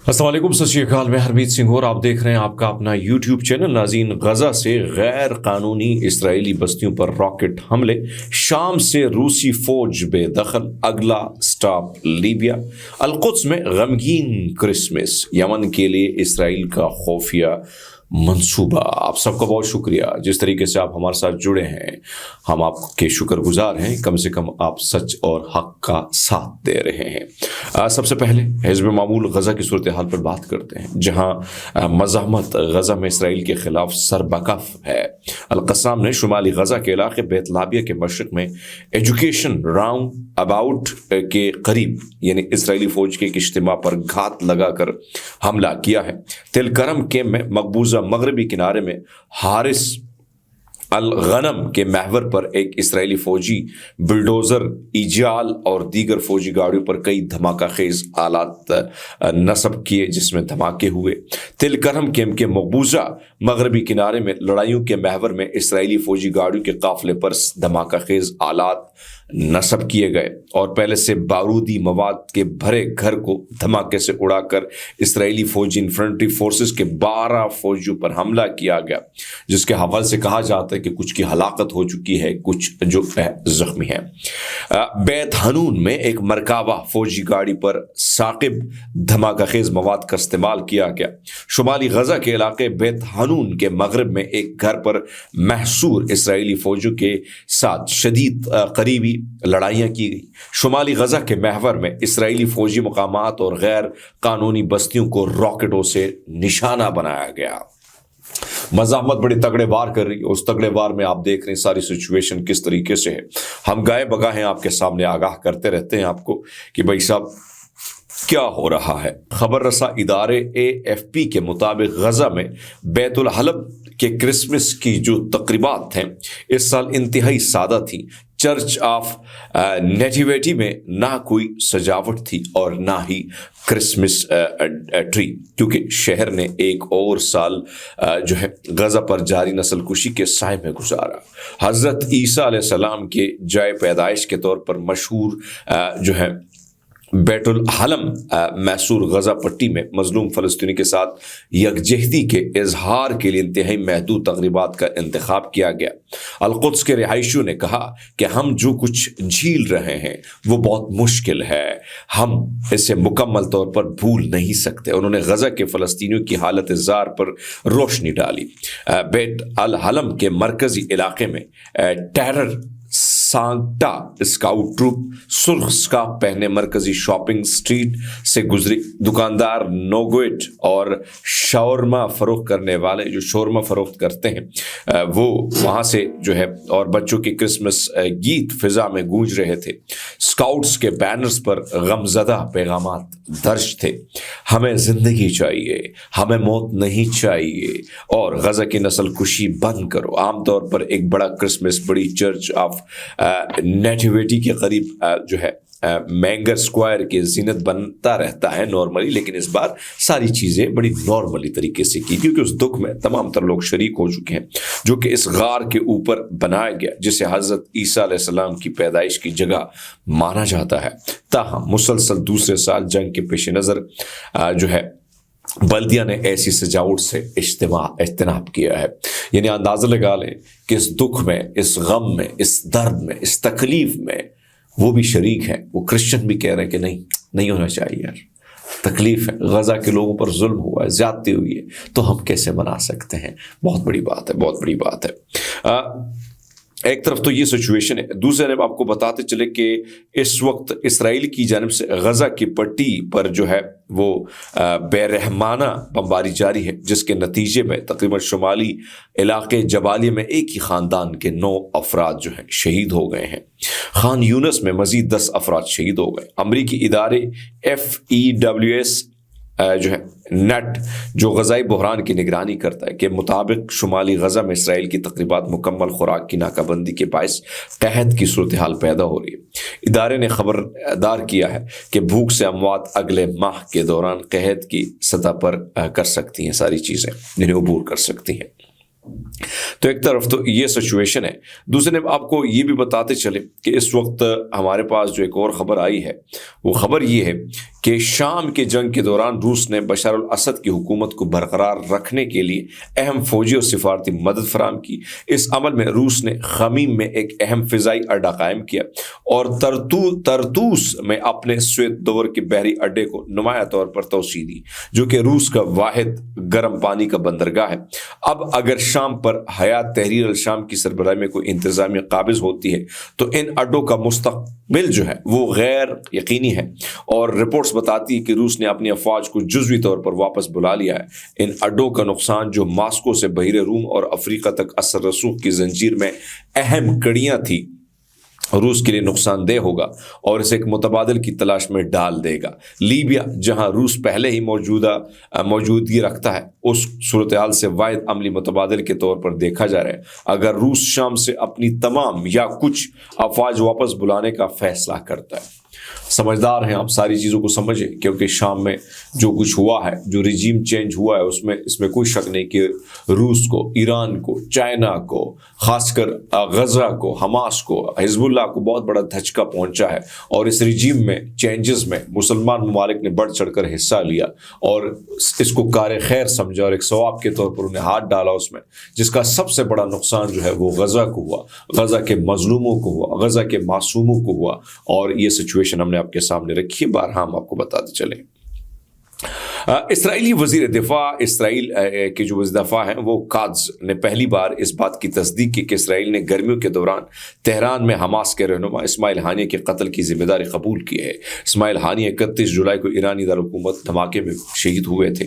अस्सलाम वालेकुम, सत श्री अकाल। मैं हरमीत सिंह और आप देख रहे हैं आपका अपना यूट्यूब चैनल। नाज़रीन, गजा से गैर कानूनी इसराइली बस्तियों पर रॉकेट हमले, शाम से रूसी फौज बेदखल, अगला स्टॉप लीबिया, अल-कुद्स में गमगीन क्रिसमस, यमन के लिए इसराइल का खुफिया मंसूबा। आप सबका बहुत शुक्रिया जिस तरीके से आप हमारे साथ जुड़े हैं, हम आपके शुक्रगुजार हैं। कम से कम आप सच और हक का साथ दे रहे हैं। सबसे पहले हिज़्ब मामूल गजा की सूरत हाल पर बात करते हैं, जहां मज़ाहमत गजा में इसराइल के खिलाफ सरबकफ है। अल-क़स्साम ने शुमाली गजा के इलाके बैतलाबिया के मशरक़ में एजुकेशन राउंड अबाउट के करीब यानी इसराइली फौज के एक इज्तिमा पर घात लगाकर हमला किया है। तिलकरम के में मकबूजा मगरबी किनारे में हारिस अल गनम के महवर पर एक इसराइली फौजी बुलडोजर, इजाल और दीगर फौजी गाड़ियों पर कई धमाका खेज आलात नस्ब किए, जिसमें धमाके हुए। तिलकरम केम के मकबूजा मगरबी किनारे में लड़ाइयों के महवर में इसराइली फौजी गाड़ियों के काफिले पर धमाका खेज आलात नस्ब किए गए और पहले से बारूदी मवाद के भरे घर को धमाके से उड़ाकर इसराइली फौजी इन्फेंट्री फोर्सेस के 12 फौजियों पर हमला किया गया, जिसके हवाले से कहा जाता है कि कुछ की हलाकत हो चुकी है, कुछ जो जख्मी है। बैत हनून में एक मरकाबा फौजी गाड़ी पर साकिब धमाका खेज मवाद का इस्तेमाल किया गया। शुमाली गजा के इलाके बैत हनून के मगरब में एक घर पर महसूर इसराइली फौजियों के साथ शदीद करीबी लड़ाइयां की गई। शुमाली गजा के महवर में इसराइली फौजी मकामात और गैर कानूनी बस्तियों को रॉकेटों से निशाना बनाया गया। मज़ाहमत बड़े तगड़े वार कर रही है। उस तगड़े वार में आप देख रहे हैं सारी सिचुएशन किस तरीके से है। हम गाए बगा हैं, आपके सामने आगाह करते रहते हैं आपको कि भाई साहब क्या हो रहा है। खबर रसा इदारे AFP के मुताबिक गजा में बैतुल हलब के क्रिसमस की जो तकरीबात हैं इस साल इंतहाई सादा थी। चर्च ऑफ नेटिविटी में ना कोई सजावट थी और ना ही क्रिसमस ट्री, क्योंकि शहर ने एक और साल जो है गजा पर जारी नस्ल कुशी के साए में गुजारा। हज़रत ईसा अलैहिस्सलाम के जाए पैदाइश के तौर पर मशहूर जो है बैतुल हलम मैसूर गजा पट्टी में मजलूम फ़लस्तीनी के साथ यकजहती के इजहार के लिए इंतहाई महदूद तकरीबात का इंतखाब किया गया। अल-कुद्स के रिहायशियों ने कहा कि हम जो कुछ झील रहे हैं वो बहुत मुश्किल है, हम इसे मुकम्मल तौर पर भूल नहीं सकते। उन्होंने गजा के फ़लस्तीनियों की हालत ज़ार पर रोशनी डाली। बैत अल हलम के मरकज़ी इलाके में टेरर सांगटा स्काउट ट्रूप सुर्ख स्कार्फ पहने मरकजी शॉपिंग स्ट्रीट से गुजरी। दुकानदार नोगोइट और शौरमा फरोख्त करने वाले जो शौरमा फरोख्त करते हैं वो वहाँ से जो है और बच्चों के क्रिसमस गीत फिजा में गूंज रहे थे। स्काउट्स के बैनर्स पर गमज़दा पैगामात दर्ज थे। हमें ज़िंदगी चाहिए, हमें मौत नहीं चाहिए और गजा की नस्ल कुशी बंद करो। आमतौर पर एक बड़ा क्रिसमस बड़ी चर्च ऑफ नेटिविटी के करीब जो है मैंगर स्क्वायर के जीनत बनता रहता है नॉर्मली, लेकिन इस बार सारी चीज़ें बड़ी नॉर्मली तरीके से की, क्योंकि उस दुख में तमाम तर लोग शरीक हो चुके हैं जो कि इस गार के ऊपर बनाया गया, जिसे हज़रत ईसा अलैहिस्सलाम की पैदाइश की जगह माना जाता है। ताहम मुसलसल दूसरे साल जंग के पेश नज़र जो है बल्दिया ने ऐसी सजावट से इज्तिनाब किया है। यानी अंदाज़ा लगा लें कि इस दुख में, इस गम में, इस दर्द में, इस तकलीफ में वो भी शरीक हैं। वो क्रिश्चियन भी कह रहे हैं कि नहीं होना चाहिए यार, तकलीफ है, गजा के लोगों पर जुल्म हुआ है, ज्यादती हुई है, तो हम कैसे मना सकते हैं। बहुत बड़ी बात है, बहुत बड़ी बात है। एक तरफ तो ये सिचुएशन है, दूसरे तरफ आपको बताते चले कि इस वक्त इसराइल की जानिब से गजा की पट्टी पर जो है वो बेरहमाना बमबारी जारी है, जिसके नतीजे में तकरीबन शुमाली इलाके जबालिया में एक ही ख़ानदान के 9 अफराद जो हैं शहीद हो गए हैं। खान यूनस में मज़ीद 10 अफराद शहीद हो गए। अमरीकी इदारे FEWS जो है नेट जो गज़ाई बहरान की निगरानी करता है के मुताबिक शुमाली गजा में इसराइल की तकरीबात मुकम्मल खुराक की नाकाबंदी के बायस कहत की सूरत हाल पैदा हो रही है। इदारे ने खबरदार किया है कि भूख से अमवात अगले माह के दौरान कहत की सतह पर कर सकती हैं, सारी चीज़ें जिन्हें अबूर कर सकती हैं। तो एक तरफ तो ये सिचुएशन है, दूसरे ने आपको ये भी बताते चले कि इस वक्त हमारे पास जो एक और ख़बर आई है वो ख़बर ये है کہ شام کے جنگ کے دوران روس نے بشار الاسد کی حکومت کو برقرار رکھنے کے لیے اہم فوجی اور سفارتی مدد فراہم کی۔ اس عمل میں روس نے خمیم میں ایک اہم فضائی اڈہ قائم کیا اور ترتوس میں اپنے سویت دور کے بحری اڈے کو نمایاں طور پر توسیع دی، جو کہ روس کا واحد گرم پانی کا بندرگاہ ہے۔ اب اگر شام پر حیات تحریر الشام کی سربراہی میں کوئی انتظامیہ قابض ہوتی ہے تو ان اڈوں کا مستقبل جو ہے وہ غیر یقینی ہے، اور رپورٹس بتاتی ہے کہ روس نے اپنی افواج کو جزوی طور پر واپس بلا لیا ہے۔ ان اڈوں کا نقصان، جو ماسکو سے بحیرہ روم اور افریقہ تک اثر رسوخ کی زنجیر میں اہم کڑیاں تھی، روس کے لیے نقصان دہ ہوگا اور اسے ایک متبادل کی تلاش میں ڈال دے گا۔ لیبیا، جہاں روس پہلے ہی موجودگی رکھتا ہے، اس صورتحال سے واحد عملی متبادل کے طور پر دیکھا جا رہا ہے۔ اگر روس شام سے اپنی تمام یا کچھ افواج واپس بلانے کا فیصلہ کرتا ہے، سمجھدار ہیں آپ، ساری چیزوں کو سمجھیں، کیونکہ شام میں جو کچھ ہوا ہے، جو رجیم چینج ہوا ہے، اس میں کوئی شک نہیں کہ روس کو، ایران کو، چائنا کو، خاص کر غزہ کو، حماس کو، حزب اللہ کو بہت بڑا دھچکا پہنچا ہے، اور اس رجیم میں چینجز میں مسلمان ممالک نے بڑھ چڑھ کر حصہ لیا اور اس کو کار خیر سمجھا اور ایک ثواب کے طور پر انہیں ہاتھ ڈالا اس میں، جس کا سب سے بڑا نقصان جو ہے وہ غزہ کو ہوا، غزہ کے مظلوموں کو ہوا، غزہ کے معصوموں کو ہوا، اور یہ سچویشن ہم نے آپ کے سامنے رکھی ہے، بارہا ہم آپ کو بتاتے چلیں۔ اسرائیلی وزیر دفاع، اسرائیل کے جو وزیر دفاع ہیں وہ قادز نے پہلی بار اس بات کی تصدیق کی کہ اسرائیل نے گرمیوں کے دوران تہران میں حماس کے رہنما اسماعیل ہانیہ کے قتل کی ذمہ داری قبول کی ہے۔ اسماعیل ہانیہ 31 جولائی کو ایرانی دارالحکومت دھماکے میں شہید ہوئے تھے۔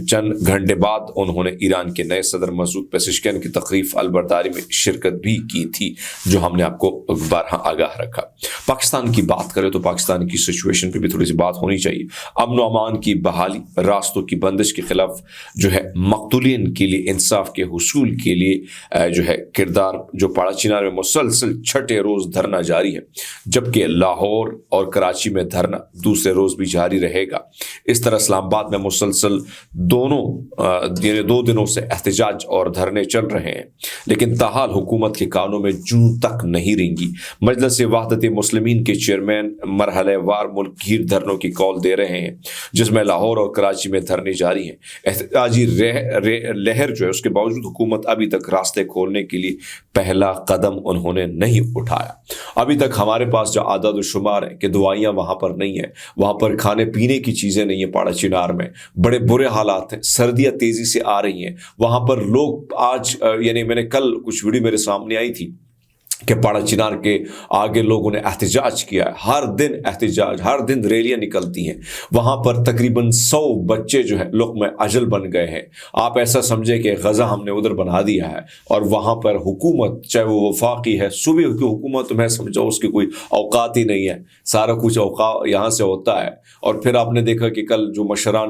چند گھنٹے بعد انہوں نے ایران کے نئے صدر مسعود پیزشکیان کی تقریب البرداری میں شرکت بھی کی تھی، جو ہم نے آپ کو بارہا آگاہ رکھا۔ پاکستان کی بات کریں تو پاکستان کی سچویشن پہ بھی تھوڑی سی بات ہونی چاہیے۔ امن و امان کی بحالی، راستوں کی بندش کے خلاف جو ہے مقتولین کے لیے انصاف کے حصول کے لیے جو ہے کردار، جو پاڑا چنار میں مسلسل چھٹے روز دھرنا جاری ہے، جبکہ لاہور اور کراچی میں دھرنا دوسرے روز بھی جاری رہے گا۔ اس طرح اسلام آباد میں مسلسل دو دنوں سے احتجاج اور دھرنے چل رہے ہیں، لیکن تاحال حکومت کے کانوں میں جوں تک نہیں رینگی۔ مجلس وحدت مسلمین کے چیئرمین مرحلہ وار ملک گیر دھرنوں کی کال دے رہے ہیں، جس میں لاہور اور کراچی میں دھرنے جاری ہیں۔ احتجاجی لہر جو ہے اس کے باوجود حکومت ابھی تک راستے کھولنے کے لیے پہلا قدم انہوں نے نہیں اٹھایا۔ ابھی تک ہمارے پاس جو اعداد و شمار ہیں کہ دوائیاں وہاں پر نہیں ہیں، وہاں پر کھانے پینے کی چیزیں نہیں ہیں، پاڑا چنار میں بڑے برے حالات ہیں، سردیاں تیزی سے آ رہی ہیں وہاں پر۔ لوگ آج یعنی میں نے کل کچھ ویڈیو میرے سامنے آئی تھی کہ پاڑا چنار کے آگے لوگوں نے احتجاج کیا ہے، ہر دن احتجاج، ہر دن ریلیاں نکلتی ہیں، وہاں پر تقریباً 100 بچے جو ہے لقمہ اجل بن گئے ہیں۔ آپ ایسا سمجھے کہ غزہ ہم نے ادھر بنا دیا ہے، اور وہاں پر حکومت، چاہے وہ وفاقی ہے، صوبے کی حکومت، تو میں سمجھا اس کی کوئی اوقات ہی نہیں ہے، سارا کچھ اوقات یہاں سے ہوتا ہے۔ اور پھر آپ نے دیکھا کہ کل جو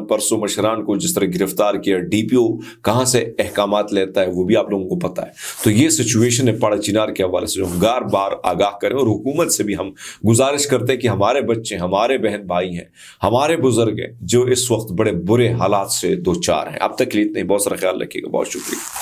پرسوں مشران کو جس طرح گرفتار کیا، ڈی پی او کہاں سے احکامات لیتا ہے وہ بھی آپ لوگوں کو پتہ ہے۔ تو یہ سچویشن ہے پاڑا چنار کے حوالے سے، گار بار آگاہ کریں، اور حکومت سے بھی ہم گزارش کرتے ہیں کہ ہمارے بچے، ہمارے بہن بھائی ہیں، ہمارے بزرگ ہیں جو اس وقت بڑے برے حالات سے دوچار ہیں۔ اب تک کے لیے اتنا ہی، بہت سارا خیال رکھیے گا، بہت شکریہ۔